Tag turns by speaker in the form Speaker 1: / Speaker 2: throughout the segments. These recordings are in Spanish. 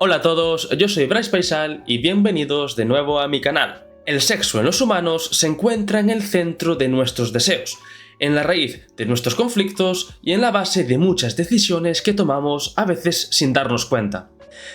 Speaker 1: Hola a todos, yo soy Bryce Paisal y bienvenidos de nuevo a mi canal. El sexo en los humanos se encuentra en el centro de nuestros deseos, en la raíz de nuestros conflictos y en la base de muchas decisiones que tomamos a veces sin darnos cuenta.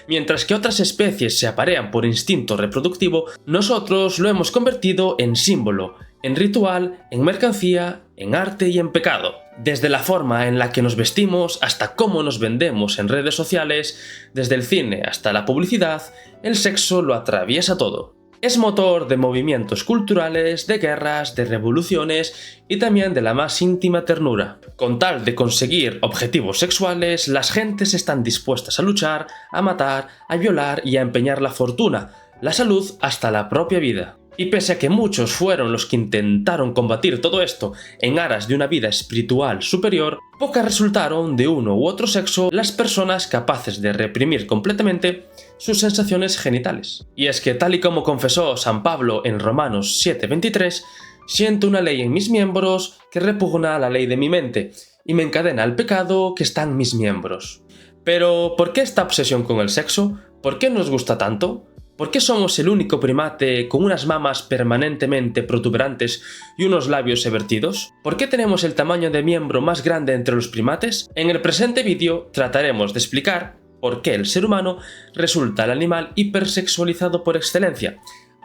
Speaker 1: Mientras que otras especies se aparean por instinto reproductivo, nosotros lo hemos convertido en símbolo, en ritual, en mercancía, en arte y en pecado. Desde la forma en la que nos vestimos hasta cómo nos vendemos en redes sociales, desde el cine hasta la publicidad, el sexo lo atraviesa todo. Es motor de movimientos culturales, de guerras, de revoluciones y también de la más íntima ternura. Con tal de conseguir objetivos sexuales, las gentes están dispuestas a luchar, a matar, a violar y a empeñar la fortuna, la salud hasta la propia vida. Y pese a que muchos fueron los que intentaron combatir todo esto en aras de una vida espiritual superior, pocas resultaron de uno u otro sexo las personas capaces de reprimir completamente sus sensaciones genitales. Y es que tal y como confesó San Pablo en Romanos 7:23, siento una ley en mis miembros que repugna a la ley de mi mente y me encadena al pecado que está en mis miembros. Pero, ¿por qué esta obsesión con el sexo? ¿Por qué nos gusta tanto? ¿Por qué somos el único primate con unas mamas permanentemente protuberantes y unos labios evertidos? ¿Por qué tenemos el tamaño de miembro más grande entre los primates? En el presente vídeo trataremos de explicar por qué el ser humano resulta el animal hipersexualizado por excelencia,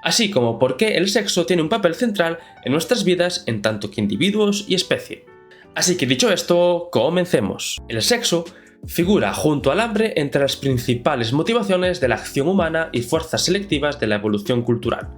Speaker 1: así como por qué el sexo tiene un papel central en nuestras vidas en tanto que individuos y especie. Así que dicho esto, comencemos. El sexo figura junto al hambre entre las principales motivaciones de la acción humana y fuerzas selectivas de la evolución cultural.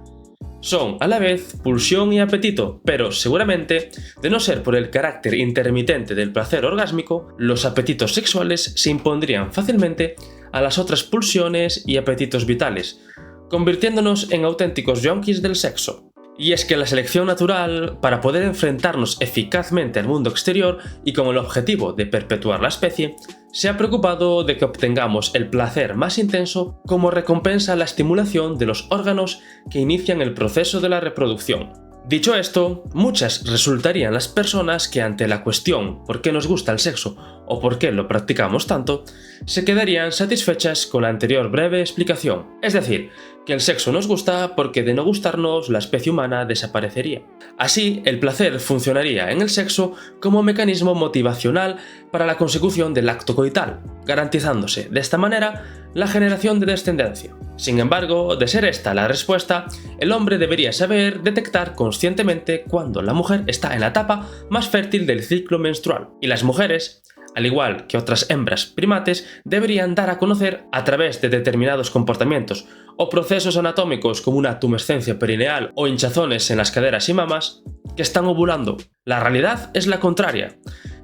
Speaker 1: Son, a la vez, pulsión y apetito, pero seguramente, de no ser por el carácter intermitente del placer orgásmico, los apetitos sexuales se impondrían fácilmente a las otras pulsiones y apetitos vitales, convirtiéndonos en auténticos yonkis del sexo. Y es que la selección natural, para poder enfrentarnos eficazmente al mundo exterior y con el objetivo de perpetuar la especie, se ha preocupado de que obtengamos el placer más intenso como recompensa a la estimulación de los órganos que inician el proceso de la reproducción. Dicho esto, muchas resultarían las personas que ante la cuestión ¿por qué nos gusta el sexo o por qué lo practicamos tanto?, se quedarían satisfechas con la anterior breve explicación. Es decir, que el sexo nos gusta porque de no gustarnos la especie humana desaparecería. Así, el placer funcionaría en el sexo como mecanismo motivacional para la consecución del acto coital, garantizándose de esta manera la generación de descendencia. Sin embargo, de ser esta la respuesta, el hombre debería saber detectar conscientemente cuando la mujer está en la etapa más fértil del ciclo menstrual, y las mujeres, al igual que otras hembras primates, deberían dar a conocer a través de determinados comportamientos o procesos anatómicos como una tumescencia perineal o hinchazones en las caderas y mamas que están ovulando. La realidad es la contraria.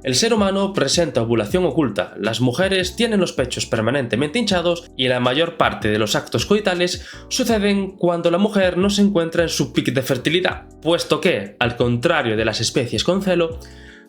Speaker 1: El ser humano presenta ovulación oculta, las mujeres tienen los pechos permanentemente hinchados y la mayor parte de los actos coitales suceden cuando la mujer no se encuentra en su pic de fertilidad, puesto que, al contrario de las especies con celo,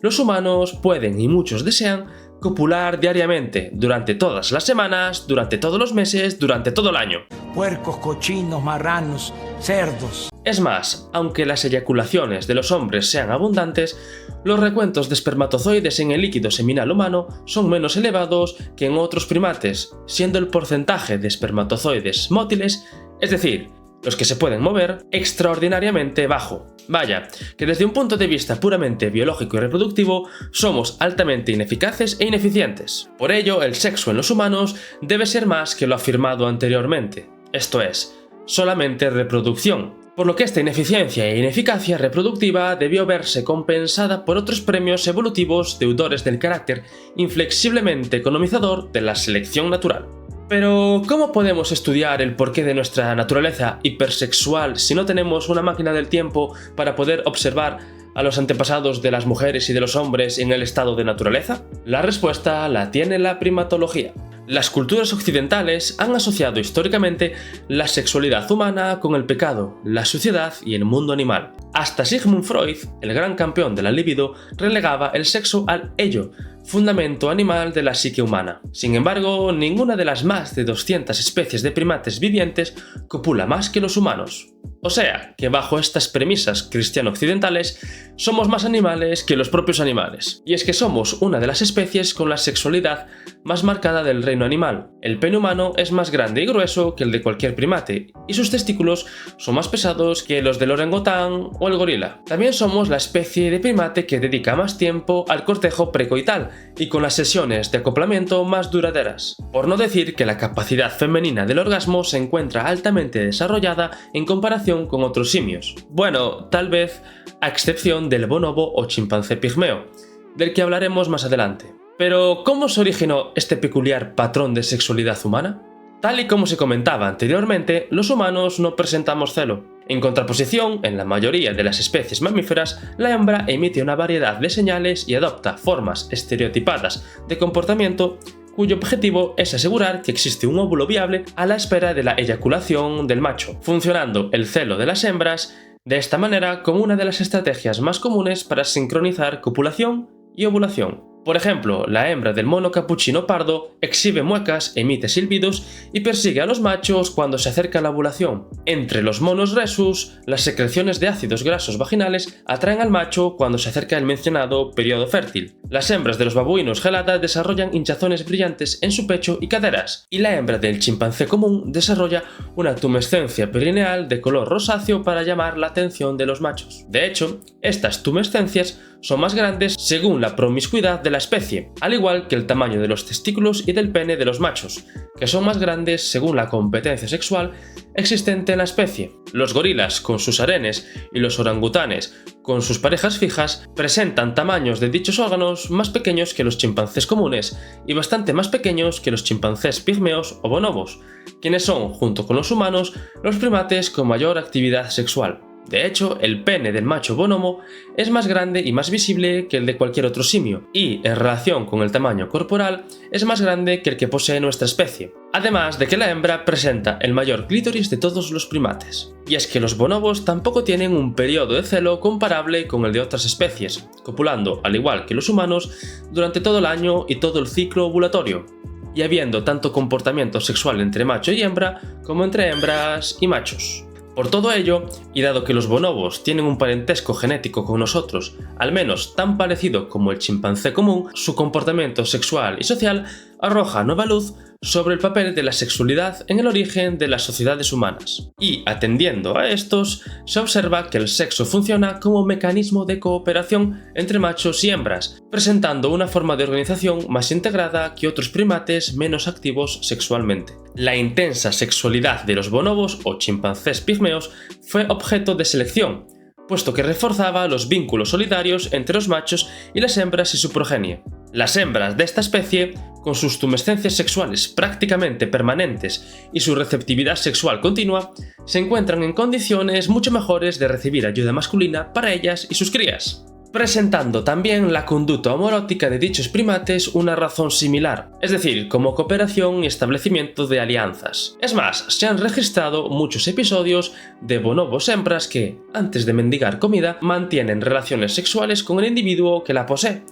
Speaker 1: los humanos pueden y muchos desean copular diariamente, durante todas las semanas, durante todos los meses, durante todo el año.
Speaker 2: Puercos, cochinos, marranos, cerdos.
Speaker 1: Es más, aunque las eyaculaciones de los hombres sean abundantes, los recuentos de espermatozoides en el líquido seminal humano son menos elevados que en otros primates, siendo el porcentaje de espermatozoides mótiles, es decir, los que se pueden mover, extraordinariamente bajo. Vaya, que desde un punto de vista puramente biológico y reproductivo, somos altamente ineficaces e ineficientes. Por ello, el sexo en los humanos debe ser más que lo afirmado anteriormente, esto es, solamente reproducción, por lo que esta ineficiencia e ineficacia reproductiva debió verse compensada por otros premios evolutivos deudores del carácter inflexiblemente economizador de la selección natural. Pero, ¿cómo podemos estudiar el porqué de nuestra naturaleza hipersexual si no tenemos una máquina del tiempo para poder observar a los antepasados de las mujeres y de los hombres en el estado de naturaleza? La respuesta la tiene la primatología. Las culturas occidentales han asociado históricamente la sexualidad humana con el pecado, la suciedad y el mundo animal. Hasta Sigmund Freud, el gran campeón de la libido, relegaba el sexo al ello, fundamento animal de la psique humana. Sin embargo, ninguna de las más de 200 especies de primates vivientes copula más que los humanos. O sea, que bajo estas premisas cristiano-occidentales, somos más animales que los propios animales. Y es que somos una de las especies con la sexualidad más marcada del reino animal. El pene humano es más grande y grueso que el de cualquier primate, y sus testículos son más pesados que los del orangután o el gorila. También somos la especie de primate que dedica más tiempo al cortejo precoital y con las sesiones de acoplamiento más duraderas. Por no decir que la capacidad femenina del orgasmo se encuentra altamente desarrollada en comparación con otros simios. Bueno, tal vez a excepción del bonobo o chimpancé pigmeo, del que hablaremos más adelante. Pero, ¿cómo se originó este peculiar patrón de sexualidad humana? Tal y como se comentaba anteriormente, los humanos no presentamos celo. En contraposición, en la mayoría de las especies mamíferas, la hembra emite una variedad de señales y adopta formas estereotipadas de comportamiento cuyo objetivo es asegurar que existe un óvulo viable a la espera de la eyaculación del macho, funcionando el celo de las hembras de esta manera como una de las estrategias más comunes para sincronizar copulación y ovulación. Por ejemplo, la hembra del mono capuchino pardo exhibe muecas, emite silbidos y persigue a los machos cuando se acerca la ovulación. Entre los monos rhesus, las secreciones de ácidos grasos vaginales atraen al macho cuando se acerca el mencionado periodo fértil. Las hembras de los babuinos gelada desarrollan hinchazones brillantes en su pecho y caderas, y la hembra del chimpancé común desarrolla una tumescencia perineal de color rosáceo para llamar la atención de los machos. De hecho, estas tumescencias son más grandes según la promiscuidad de la especie, al igual que el tamaño de los testículos y del pene de los machos, que son más grandes según la competencia sexual existente en la especie. Los gorilas con sus harenes y los orangutanes con sus parejas fijas presentan tamaños de dichos órganos más pequeños que los chimpancés comunes y bastante más pequeños que los chimpancés pigmeos o bonobos, quienes son, junto con los humanos, los primates con mayor actividad sexual. De hecho, el pene del macho bonobo es más grande y más visible que el de cualquier otro simio, y, en relación con el tamaño corporal, es más grande que el que posee nuestra especie. Además de que la hembra presenta el mayor clítoris de todos los primates. Y es que los bonobos tampoco tienen un periodo de celo comparable con el de otras especies, copulando, al igual que los humanos, durante todo el año y todo el ciclo ovulatorio, y habiendo tanto comportamiento sexual entre macho y hembra como entre hembras y machos. Por todo ello, y dado que los bonobos tienen un parentesco genético con nosotros, al menos tan parecido como el chimpancé común, su comportamiento sexual y social arroja nueva luz sobre el papel de la sexualidad en el origen de las sociedades humanas. Y, atendiendo a estos, se observa que el sexo funciona como mecanismo de cooperación entre machos y hembras, presentando una forma de organización más integrada que otros primates menos activos sexualmente. La intensa sexualidad de los bonobos o chimpancés pigmeos fue objeto de selección, puesto que reforzaba los vínculos solidarios entre los machos y las hembras y su progenie. Las hembras de esta especie, con sus tumescencias sexuales prácticamente permanentes y su receptividad sexual continua, se encuentran en condiciones mucho mejores de recibir ayuda masculina para ellas y sus crías, presentando también la conducta homoerótica de dichos primates una razón similar, es decir, como cooperación y establecimiento de alianzas. Es más, se han registrado muchos episodios de bonobos hembras que, antes de mendigar comida, mantienen relaciones sexuales con el individuo que la posee,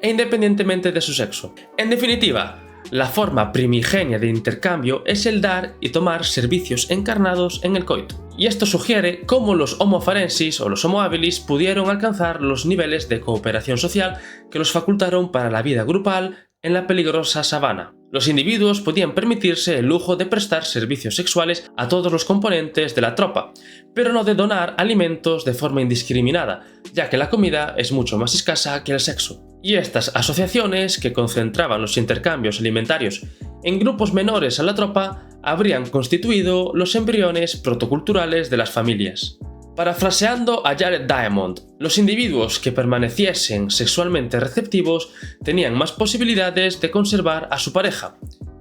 Speaker 1: e independientemente de su sexo. En definitiva, la forma primigenia de intercambio es el dar y tomar servicios encarnados en el coito. Y esto sugiere cómo los Homo farensis o los Homo habilis pudieron alcanzar los niveles de cooperación social que los facultaron para la vida grupal en la peligrosa sabana. Los individuos podían permitirse el lujo de prestar servicios sexuales a todos los componentes de la tropa, pero no de donar alimentos de forma indiscriminada, ya que la comida es mucho más escasa que el sexo. Y estas asociaciones, que concentraban los intercambios alimentarios en grupos menores a la tropa, habrían constituido los embriones protoculturales de las familias. Parafraseando a Jared Diamond, los individuos que permaneciesen sexualmente receptivos tenían más posibilidades de conservar a su pareja.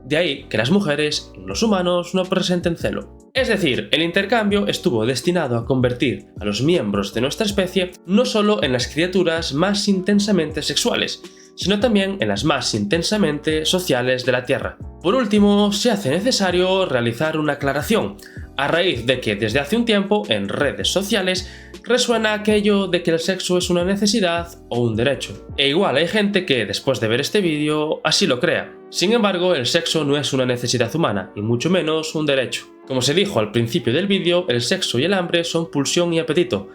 Speaker 1: De ahí que las mujeres en los humanos no presenten celo. Es decir, el intercambio estuvo destinado a convertir a los miembros de nuestra especie no solo en las criaturas más intensamente sexuales, sino también en las más intensamente sociales de la Tierra. Por último, se hace necesario realizar una aclaración, a raíz de que desde hace un tiempo en redes sociales resuena aquello de que el sexo es una necesidad o un derecho. E igual hay gente que después de ver este vídeo así lo crea. Sin embargo, el sexo no es una necesidad humana y mucho menos un derecho. Como se dijo al principio del vídeo, el sexo y el hambre son pulsión y apetito,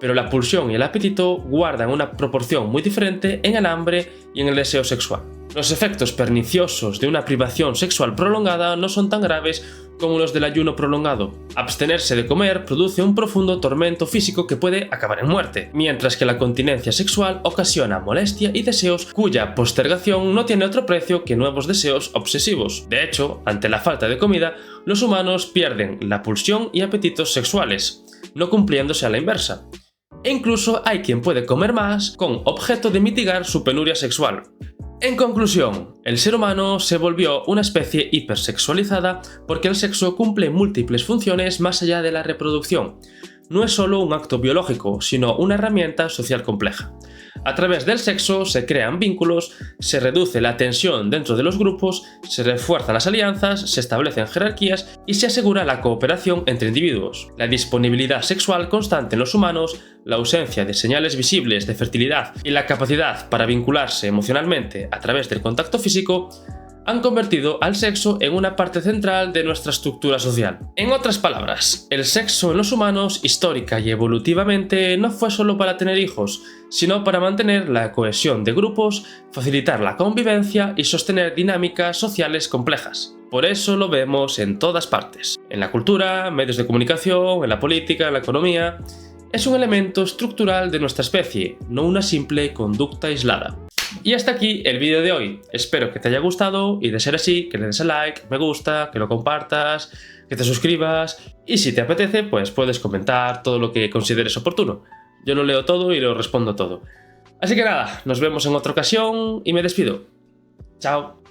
Speaker 1: pero la pulsión y el apetito guardan una proporción muy diferente en el hambre y en el deseo sexual. Los efectos perniciosos de una privación sexual prolongada no son tan graves como los del ayuno prolongado. Abstenerse de comer produce un profundo tormento físico que puede acabar en muerte, mientras que la continencia sexual ocasiona molestia y deseos cuya postergación no tiene otro precio que nuevos deseos obsesivos. De hecho, ante la falta de comida, los humanos pierden la pulsión y apetitos sexuales, no cumpliéndose a la inversa. E incluso hay quien puede comer más con objeto de mitigar su penuria sexual. En conclusión, el ser humano se volvió una especie hipersexualizada porque el sexo cumple múltiples funciones más allá de la reproducción. No es solo un acto biológico, sino una herramienta social compleja. A través del sexo se crean vínculos, se reduce la tensión dentro de los grupos, se refuerzan las alianzas, se establecen jerarquías y se asegura la cooperación entre individuos. La disponibilidad sexual constante en los humanos, la ausencia de señales visibles de fertilidad y la capacidad para vincularse emocionalmente a través del contacto físico han convertido al sexo en una parte central de nuestra estructura social. En otras palabras, el sexo en los humanos histórica y evolutivamente no fue solo para tener hijos, sino para mantener la cohesión de grupos, facilitar la convivencia y sostener dinámicas sociales complejas. Por eso lo vemos en todas partes, en la cultura, medios de comunicación, en la política, en la economía. Es un elemento estructural de nuestra especie, no una simple conducta aislada. Y hasta aquí el vídeo de hoy. Espero que te haya gustado y de ser así, que le des a like, me gusta, que lo compartas, que te suscribas y si te apetece, pues puedes comentar todo lo que consideres oportuno. Yo lo leo todo y lo respondo todo. Así que nada, nos vemos en otra ocasión y me despido. Chao.